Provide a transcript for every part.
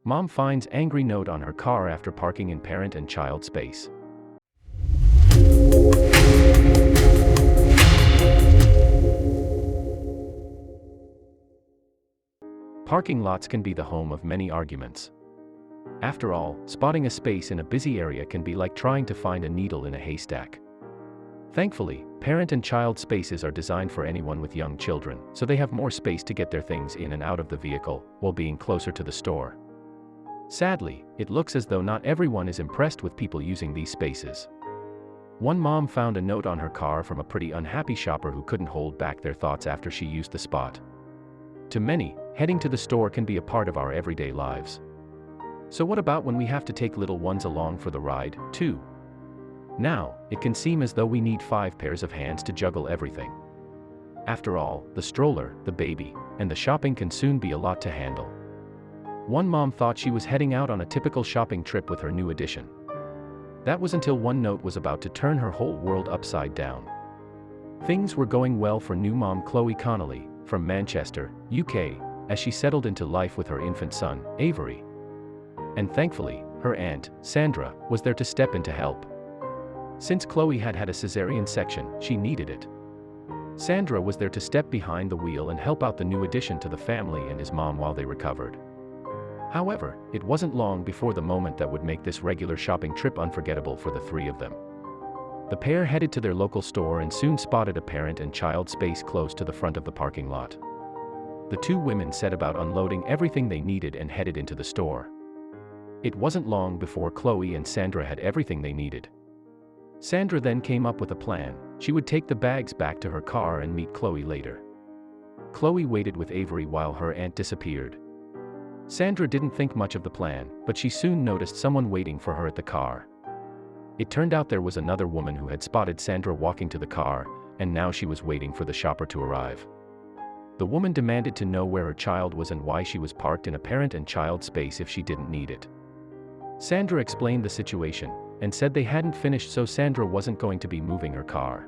Mom finds angry note on her car after parking in parent and child space. Parking lots can be the home of many arguments. After all, spotting a space in a busy area can be like trying to find a needle in a haystack. Thankfully, parent and child spaces are designed for anyone with young children, so they have more space to get their things in and out of the vehicle, while being closer to the store. Sadly, it looks as though not everyone is impressed with people using these spaces. One mom found a note on her car from a pretty unhappy shopper who couldn't hold back their thoughts after she used the spot. To many, heading to the store can be a part of our everyday lives. So what about when we have to take little ones along for the ride, too? Now, it can seem as though we need 5 pairs of hands to juggle everything. After all, the stroller, the baby, and the shopping can soon be a lot to handle. One mom thought she was heading out on a typical shopping trip with her new addition. That was until one note was about to turn her whole world upside down. Things were going well for new mom Chloe Connolly, from Manchester, UK, as she settled into life with her infant son, Avery. And thankfully, her aunt, Sandra, was there to step in to help. Since Chloe had had a cesarean section, she needed it. Sandra was there to step behind the wheel and help out the new addition to the family and his mom while they recovered. However, it wasn't long before the moment that would make this regular shopping trip unforgettable for the 3 of them. The pair headed to their local store and soon spotted a parent and child space close to the front of the parking lot. The 2 women set about unloading everything they needed and headed into the store. It wasn't long before Chloe and Sandra had everything they needed. Sandra then came up with a plan. She would take the bags back to her car and meet Chloe later. Chloe waited with Avery while her aunt disappeared. Sandra didn't think much of the plan, but she soon noticed someone waiting for her at the car. It turned out there was another woman who had spotted Sandra walking to the car, and now she was waiting for the shopper to arrive. The woman demanded to know where her child was and why she was parked in a parent and child space if she didn't need it. Sandra explained the situation, and said they hadn't finished, so Sandra wasn't going to be moving her car.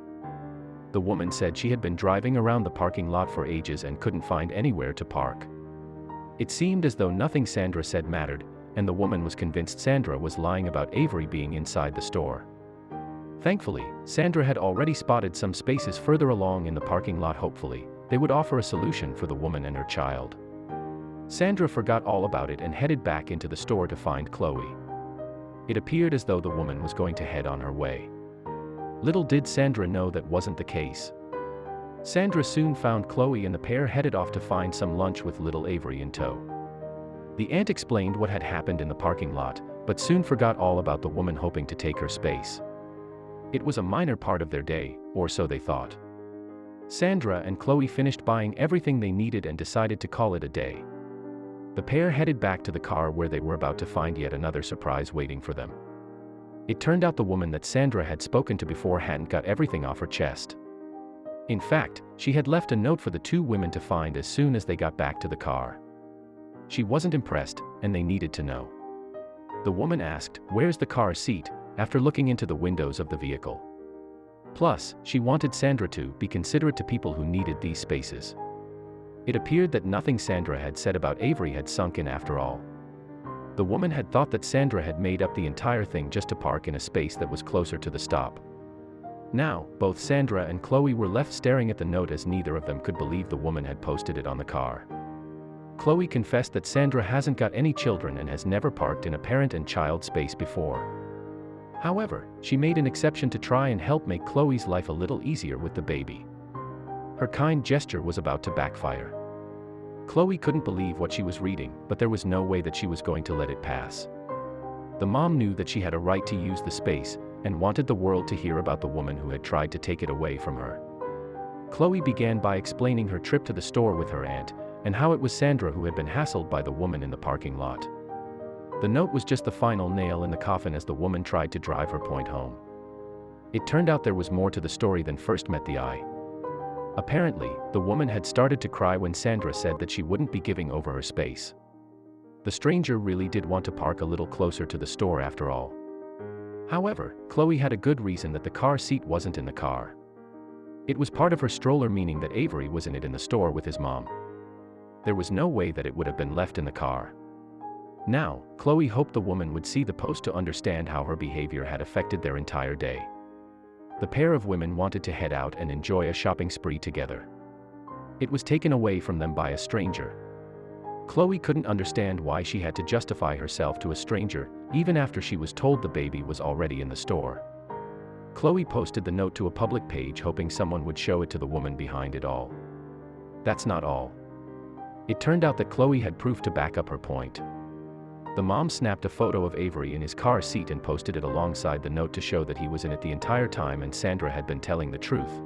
The woman said she had been driving around the parking lot for ages and couldn't find anywhere to park. It seemed as though nothing Sandra said mattered, and the woman was convinced Sandra was lying about Avery being inside the store. Thankfully, Sandra had already spotted some spaces further along in the parking lot. Hopefully, they would offer a solution for the woman and her child. Sandra forgot all about it and headed back into the store to find Chloe. It appeared as though the woman was going to head on her way. Little did Sandra know that wasn't the case. Sandra soon found Chloe and the pair headed off to find some lunch with little Avery in tow. The aunt explained what had happened in the parking lot, but soon forgot all about the woman hoping to take her space. It was a minor part of their day, or so they thought. Sandra and Chloe finished buying everything they needed and decided to call it a day. The pair headed back to the car where they were about to find yet another surprise waiting for them. It turned out the woman that Sandra had spoken to before hadn't got everything off her chest. In fact, she had left a note for the 2 women to find as soon as they got back to the car. She wasn't impressed, and they needed to know. The woman asked, "Where's the car seat?" after looking into the windows of the vehicle. Plus, she wanted Sandra to be considerate to people who needed these spaces. It appeared that nothing Sandra had said about Avery had sunk in after all. The woman had thought that Sandra had made up the entire thing just to park in a space that was closer to the stop. Now, both Sandra and Chloe were left staring at the note as neither of them could believe the woman had posted it on the car. Chloe confessed that Sandra hasn't got any children and has never parked in a parent and child space before. However, she made an exception to try and help make Chloe's life a little easier with the baby. Her kind gesture was about to backfire. Chloe couldn't believe what she was reading, but there was no way that she was going to let it pass. The mom knew that she had a right to use the space, and wanted the world to hear about the woman who had tried to take it away from her. Chloe began by explaining her trip to the store with her aunt, and how it was Sandra who had been hassled by the woman in the parking lot. The note was just the final nail in the coffin as the woman tried to drive her point home. It turned out there was more to the story than first met the eye. Apparently, the woman had started to cry when Sandra said that she wouldn't be giving over her space. The stranger really did want to park a little closer to the store after all. However, Chloe had a good reason that the car seat wasn't in the car. It was part of her stroller, meaning that Avery was in it in the store with his mom. There was no way that it would have been left in the car. Now, Chloe hoped the woman would see the post to understand how her behavior had affected their entire day. The pair of women wanted to head out and enjoy a shopping spree together. It was taken away from them by a stranger. Chloe couldn't understand why she had to justify herself to a stranger, even after she was told the baby was already in the store. Chloe posted the note to a public page hoping someone would show it to the woman behind it all. That's not all. It turned out that Chloe had proof to back up her point. The mom snapped a photo of Avery in his car seat and posted it alongside the note to show that he was in it the entire time and Sandra had been telling the truth.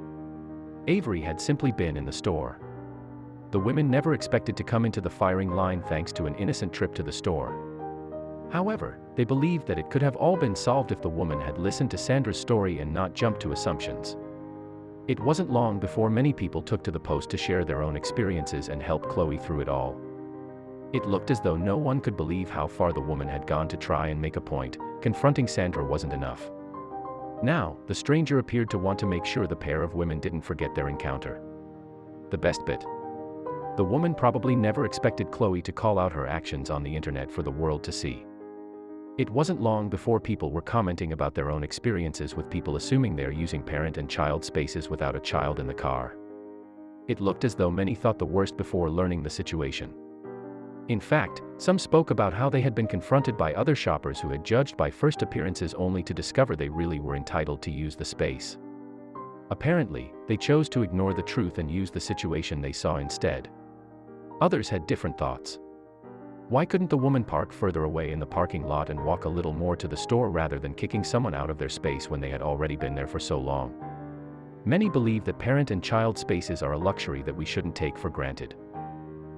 Avery had simply been in the store. The women never expected to come into the firing line thanks to an innocent trip to the store. However, they believed that it could have all been solved if the woman had listened to Sandra's story and not jumped to assumptions. It wasn't long before many people took to the post to share their own experiences and help Chloe through it all. It looked as though no one could believe how far the woman had gone to try and make a point. Confronting Sandra wasn't enough. Now, the stranger appeared to want to make sure the pair of women didn't forget their encounter. The best bit. The woman probably never expected Chloe to call out her actions on the internet for the world to see. It wasn't long before people were commenting about their own experiences with people assuming they're using parent and child spaces without a child in the car. It looked as though many thought the worst before learning the situation. In fact, some spoke about how they had been confronted by other shoppers who had judged by first appearances only to discover they really were entitled to use the space. Apparently, they chose to ignore the truth and use the situation they saw instead. Others had different thoughts. Why couldn't the woman park further away in the parking lot and walk a little more to the store rather than kicking someone out of their space when they had already been there for so long? Many believe that parent and child spaces are a luxury that we shouldn't take for granted.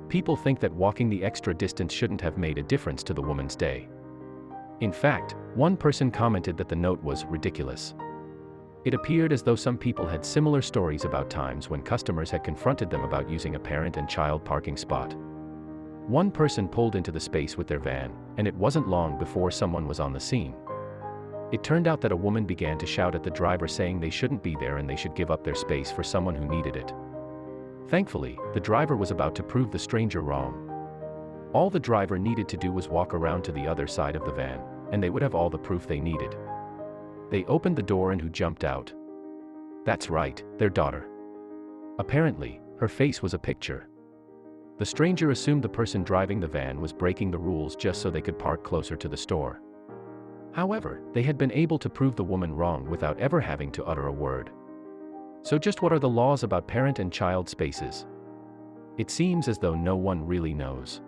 People think that walking the extra distance shouldn't have made a difference to the woman's day. In fact, one person commented that the note was ridiculous. It appeared as though some people had similar stories about times when customers had confronted them about using a parent and child parking spot. One person pulled into the space with their van, and it wasn't long before someone was on the scene. It turned out that a woman began to shout at the driver saying they shouldn't be there and they should give up their space for someone who needed it. Thankfully, the driver was about to prove the stranger wrong. All the driver needed to do was walk around to the other side of the van, and they would have all the proof they needed. They opened the door and who jumped out? That's right, their daughter. Apparently, her face was a picture. The stranger assumed the person driving the van was breaking the rules just so they could park closer to the store. However, they had been able to prove the woman wrong without ever having to utter a word. So just what are the laws about parent and child spaces? It seems as though no one really knows.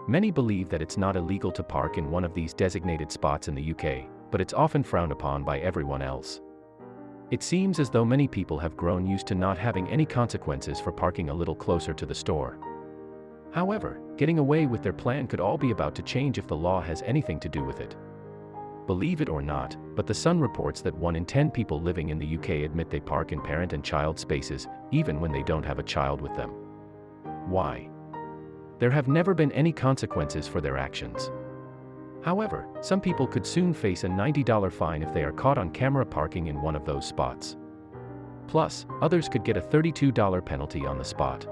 Many believe that it's not illegal to park in one of these designated spots in the UK, but it's often frowned upon by everyone else. It seems as though many people have grown used to not having any consequences for parking a little closer to the store. However, getting away with their plan could all be about to change if the law has anything to do with it. Believe it or not, but The Sun reports that 1 in 10 people living in the UK admit they park in parent and child spaces, even when they don't have a child with them. Why? There have never been any consequences for their actions. However, some people could soon face a $90 fine if they are caught on camera parking in one of those spots. Plus, others could get a $32 penalty on the spot.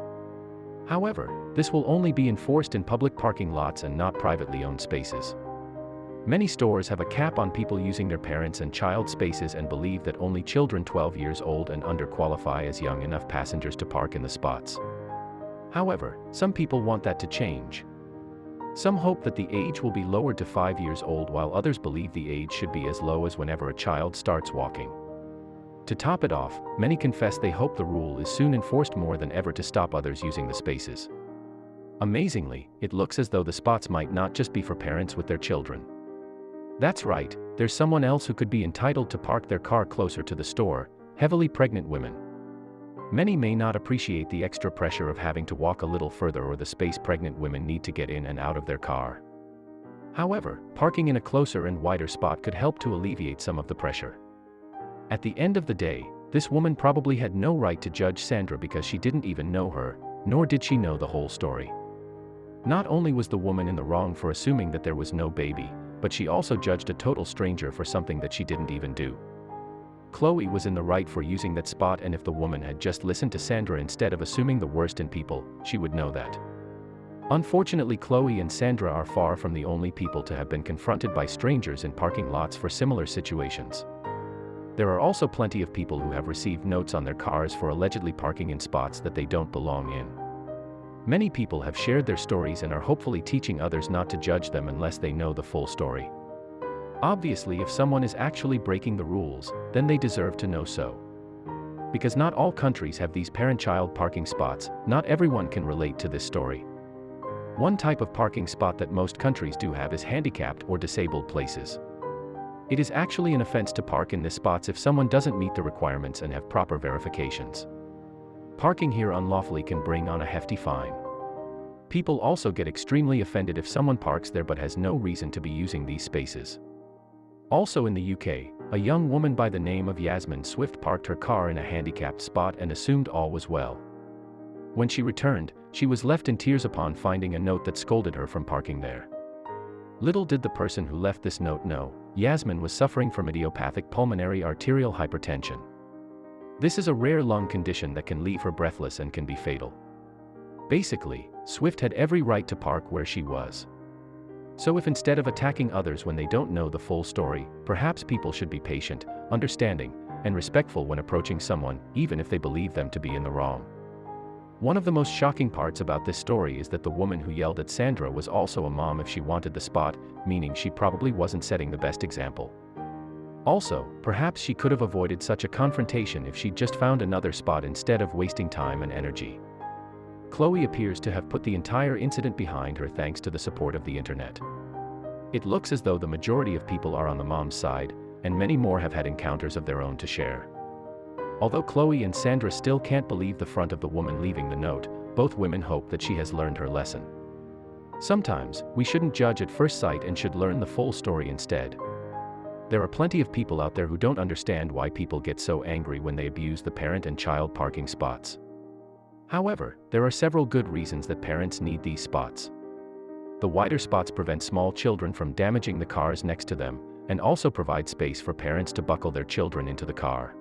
However, this will only be enforced in public parking lots and not privately owned spaces. Many stores have a cap on people using their parents' and child spaces and believe that only children 12 years old and under qualify as young enough passengers to park in the spots. However, some people want that to change. Some hope that the age will be lowered to 5 years old while others believe the age should be as low as whenever a child starts walking. To top it off, many confess they hope the rule is soon enforced more than ever to stop others using the spaces. Amazingly, it looks as though the spots might not just be for parents with their children. That's right, there's someone else who could be entitled to park their car closer to the store: heavily pregnant women. Many may not appreciate the extra pressure of having to walk a little further or the space pregnant women need to get in and out of their car. However, parking in a closer and wider spot could help to alleviate some of the pressure. At the end of the day, this woman probably had no right to judge Sandra because she didn't even know her, nor did she know the whole story. Not only was the woman in the wrong for assuming that there was no baby, but she also judged a total stranger for something that she didn't even do. Chloe was in the right for using that spot, and if the woman had just listened to Sandra instead of assuming the worst in people, she would know that. Unfortunately, Chloe and Sandra are far from the only people to have been confronted by strangers in parking lots for similar situations. There are also plenty of people who have received notes on their cars for allegedly parking in spots that they don't belong in. Many people have shared their stories and are hopefully teaching others not to judge them unless they know the full story. Obviously, if someone is actually breaking the rules, then they deserve to know so. Because not all countries have these parent-child parking spots, not everyone can relate to this story. One type of parking spot that most countries do have is handicapped or disabled places. It is actually an offense to park in these spots if someone doesn't meet the requirements and have proper verifications. Parking here unlawfully can bring on a hefty fine. People also get extremely offended if someone parks there but has no reason to be using these spaces. Also in the UK, a young woman by the name of Yasmin Swift parked her car in a handicapped spot and assumed all was well. When she returned, she was left in tears upon finding a note that scolded her from parking there. Little did the person who left this note know, Yasmin was suffering from idiopathic pulmonary arterial hypertension. This is a rare lung condition that can leave her breathless and can be fatal. Basically, Swift had every right to park where she was. So if instead of attacking others when they don't know the full story, perhaps people should be patient, understanding, and respectful when approaching someone, even if they believe them to be in the wrong. One of the most shocking parts about this story is that the woman who yelled at Sandra was also a mom if she wanted the spot, meaning she probably wasn't setting the best example. Also, perhaps she could have avoided such a confrontation if she'd just found another spot instead of wasting time and energy. Chloe appears to have put the entire incident behind her thanks to the support of the internet. It looks as though the majority of people are on the mom's side, and many more have had encounters of their own to share. Although Chloe and Sandra still can't believe the front of the woman leaving the note, both women hope that she has learned her lesson. Sometimes, we shouldn't judge at first sight and should learn the full story instead. There are plenty of people out there who don't understand why people get so angry when they abuse the parent and child parking spots. However, there are several good reasons that parents need these spots. The wider spots prevent small children from damaging the cars next to them, and also provide space for parents to buckle their children into the car.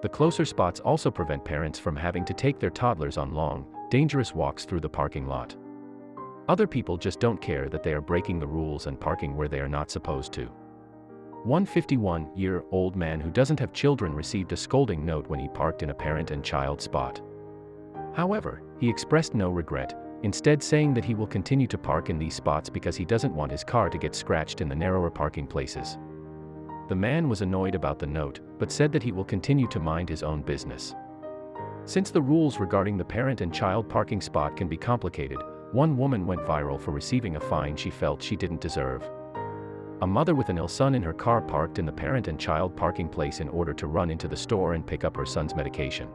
The closer spots also prevent parents from having to take their toddlers on long, dangerous walks through the parking lot. Other people just don't care that they are breaking the rules and parking where they are not supposed to. One 51-year-old man who doesn't have children received a scolding note when he parked in a parent and child spot. However, he expressed no regret, instead saying that he will continue to park in these spots because he doesn't want his car to get scratched in the narrower parking places. The man was annoyed about the note, but said that he will continue to mind his own business. Since the rules regarding the parent and child parking spot can be complicated, one woman went viral for receiving a fine she felt she didn't deserve. A mother with an ill son in her car parked in the parent and child parking place in order to run into the store and pick up her son's medication.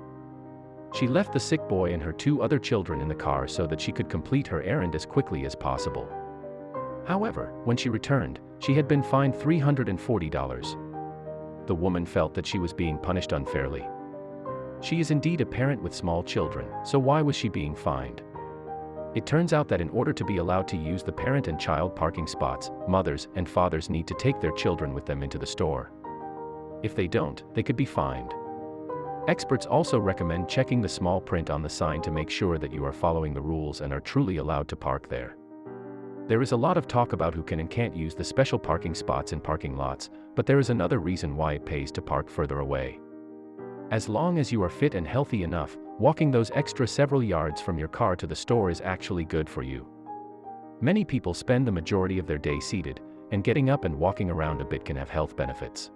She left the sick boy and her two other children in the car so that she could complete her errand as quickly as possible. However, when she returned, she had been fined $340. The woman felt that she was being punished unfairly. She is indeed a parent with small children, so why was she being fined? It turns out that in order to be allowed to use the parent and child parking spots, mothers and fathers need to take their children with them into the store. If they don't, they could be fined. Experts also recommend checking the small print on the sign to make sure that you are following the rules and are truly allowed to park there. There is a lot of talk about who can and can't use the special parking spots in parking lots, but there is another reason why it pays to park further away. As long as you are fit and healthy enough, walking those extra several yards from your car to the store is actually good for you. Many people spend the majority of their day seated, and getting up and walking around a bit can have health benefits.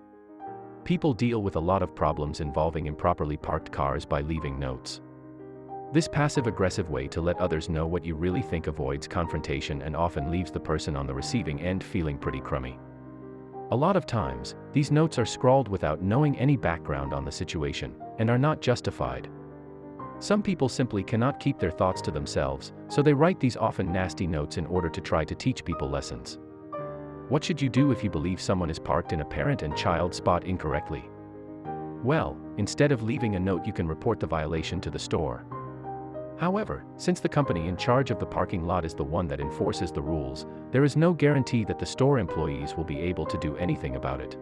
People deal with a lot of problems involving improperly parked cars by leaving notes. This passive-aggressive way to let others know what you really think avoids confrontation and often leaves the person on the receiving end feeling pretty crummy. A lot of times, these notes are scrawled without knowing any background on the situation, and are not justified. Some people simply cannot keep their thoughts to themselves, so they write these often nasty notes in order to try to teach people lessons. What should you do if you believe someone is parked in a parent and child spot incorrectly? Well, instead of leaving a note, you can report the violation to the store. However, since the company in charge of the parking lot is the one that enforces the rules, there is no guarantee that the store employees will be able to do anything about it.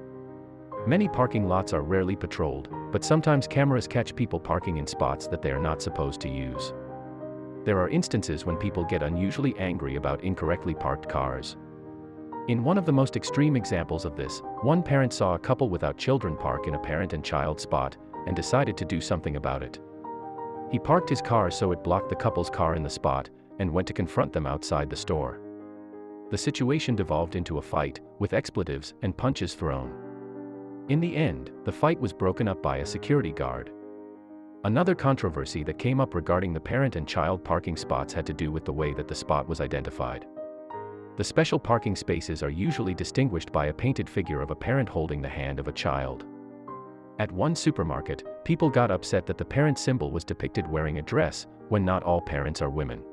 Many parking lots are rarely patrolled, but sometimes cameras catch people parking in spots that they are not supposed to use. There are instances when people get unusually angry about incorrectly parked cars. In one of the most extreme examples of this, one parent saw a couple without children park in a parent and child spot and decided to do something about it. He parked his car so it blocked the couple's car in the spot and went to confront them outside the store. The situation devolved into a fight, with expletives and punches thrown. In the end, the fight was broken up by a security guard. Another controversy that came up regarding the parent and child parking spots had to do with the way that the spot was identified. The special parking spaces are usually distinguished by a painted figure of a parent holding the hand of a child. At one supermarket, people got upset that the parent symbol was depicted wearing a dress, when not all parents are women.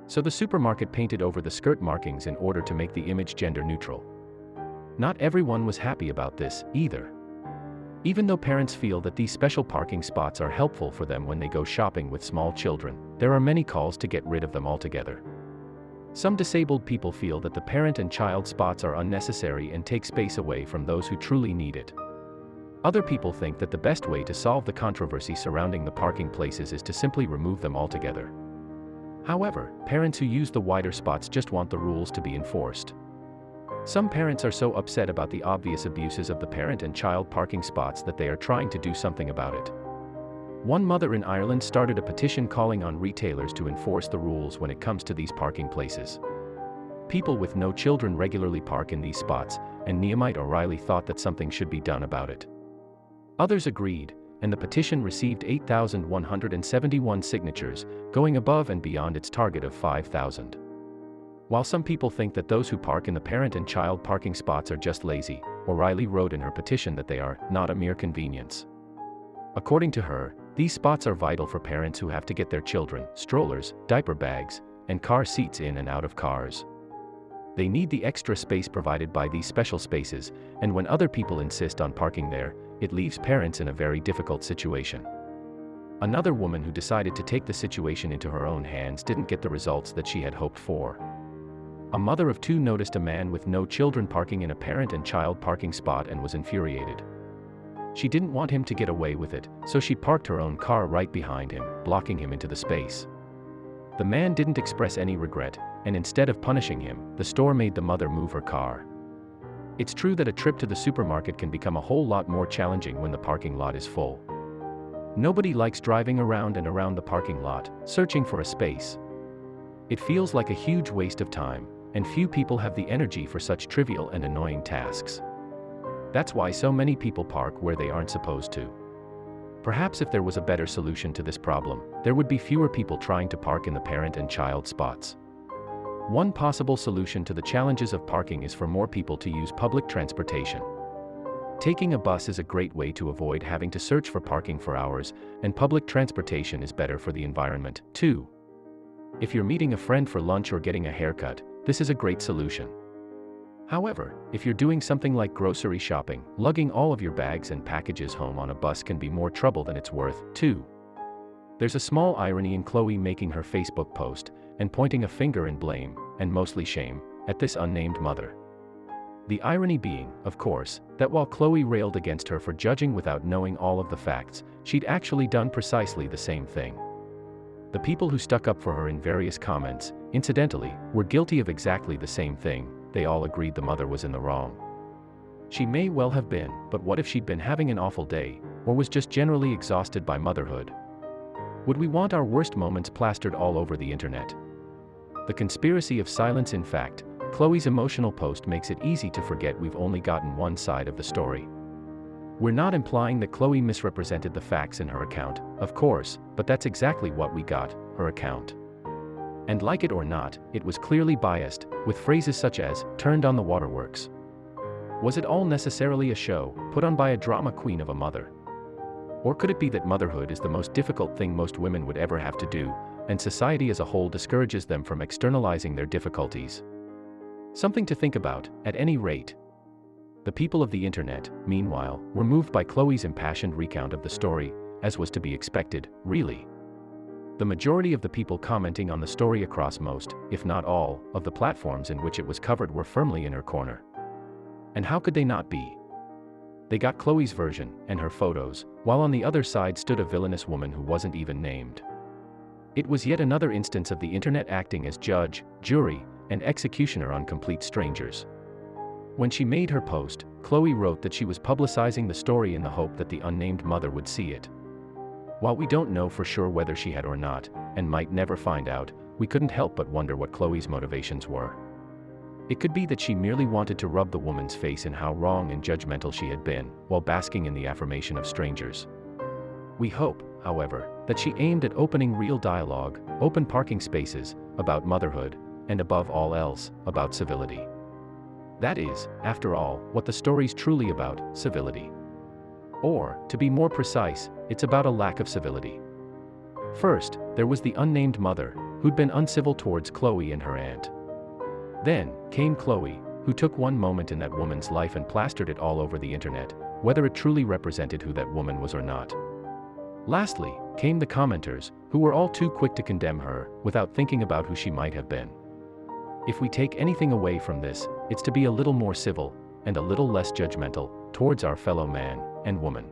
So the supermarket painted over the skirt markings in order to make the image gender neutral. Not everyone was happy about this, either. Even though parents feel that these special parking spots are helpful for them when they go shopping with small children, there are many calls to get rid of them altogether. Some disabled people feel that the parent and child spots are unnecessary and take space away from those who truly need it. Other people think that the best way to solve the controversy surrounding the parking places is to simply remove them altogether. However, parents who use the wider spots just want the rules to be enforced. Some parents are so upset about the obvious abuses of the parent and child parking spots that they are trying to do something about it. One mother in Ireland started a petition calling on retailers to enforce the rules when it comes to these parking places. People with no children regularly park in these spots, and Nehemiah O'Reilly thought that something should be done about it. Others agreed, and the petition received 8,171 signatures, going above and beyond its target of 5,000. While some people think that those who park in the parent and child parking spots are just lazy, O'Reilly wrote in her petition that they are not a mere convenience. According to her, these spots are vital for parents who have to get their children, strollers, diaper bags, and car seats in and out of cars. They need the extra space provided by these special spaces, and when other people insist on parking there, it leaves parents in a very difficult situation. Another woman who decided to take the situation into her own hands didn't get the results that she had hoped for. A mother of two noticed a man with no children parking in a parent and child parking spot and was infuriated. She didn't want him to get away with it, so she parked her own car right behind him, blocking him into the space. The man didn't express any regret, and instead of punishing him, the store made the mother move her car. It's true that a trip to the supermarket can become a whole lot more challenging when the parking lot is full. Nobody likes driving around and around the parking lot, searching for a space. It feels like a huge waste of time, and few people have the energy for such trivial and annoying tasks. That's why so many people park where they aren't supposed to. Perhaps if there was a better solution to this problem, there would be fewer people trying to park in the parent and child spots. One possible solution to the challenges of parking is for more people to use public transportation. Taking a bus is a great way to avoid having to search for parking for hours, and public transportation is better for the environment, too. If you're meeting a friend for lunch or getting a haircut, this is a great solution. However, if you're doing something like grocery shopping, lugging all of your bags and packages home on a bus can be more trouble than it's worth, too. There's a small irony in Chloe making her Facebook post and pointing a finger in blame, and mostly shame, at this unnamed mother. The irony being, of course, that while Chloe railed against her for judging without knowing all of the facts, she'd actually done precisely the same thing. The people who stuck up for her in various comments, incidentally, were guilty of exactly the same thing. They all agreed the mother was in the wrong. She may well have been, but what if she'd been having an awful day, or was just generally exhausted by motherhood? Would we want our worst moments plastered all over the internet? The conspiracy of silence. In fact, Chloe's emotional post makes it easy to forget we've only gotten one side of the story. We're not implying that Chloe misrepresented the facts in her account, of course, but that's exactly what we got, her account. And like it or not, it was clearly biased, with phrases such as, "turned on the waterworks." Was it all necessarily a show, put on by a drama queen of a mother? Or could it be that motherhood is the most difficult thing most women would ever have to do, and society as a whole discourages them from externalizing their difficulties? Something to think about, at any rate. The people of the internet, meanwhile, were moved by Chloe's impassioned recount of the story, as was to be expected, really. The majority of the people commenting on the story across most, if not all, of the platforms in which it was covered were firmly in her corner. And how could they not be? They got Chloe's version, and her photos, while on the other side stood a villainous woman who wasn't even named. It was yet another instance of the internet acting as judge, jury, and executioner on complete strangers. When she made her post, Chloe wrote that she was publicizing the story in the hope that the unnamed mother would see it. While we don't know for sure whether she had or not, and might never find out, we couldn't help but wonder what Chloe's motivations were. It could be that she merely wanted to rub the woman's face in how wrong and judgmental she had been, while basking in the affirmation of strangers. We hope, however, that she aimed at opening real dialogue, open parking spaces, about motherhood, and above all else, about civility. That is, after all, what the story's truly about, civility. Or, to be more precise, it's about a lack of civility. First, there was the unnamed mother, who'd been uncivil towards Chloe and her aunt. Then, came Chloe, who took one moment in that woman's life and plastered it all over the internet, whether it truly represented who that woman was or not. Lastly, came the commenters, who were all too quick to condemn her, without thinking about who she might have been. If we take anything away from this, it's to be a little more civil, and a little less judgmental, towards our fellow man and woman.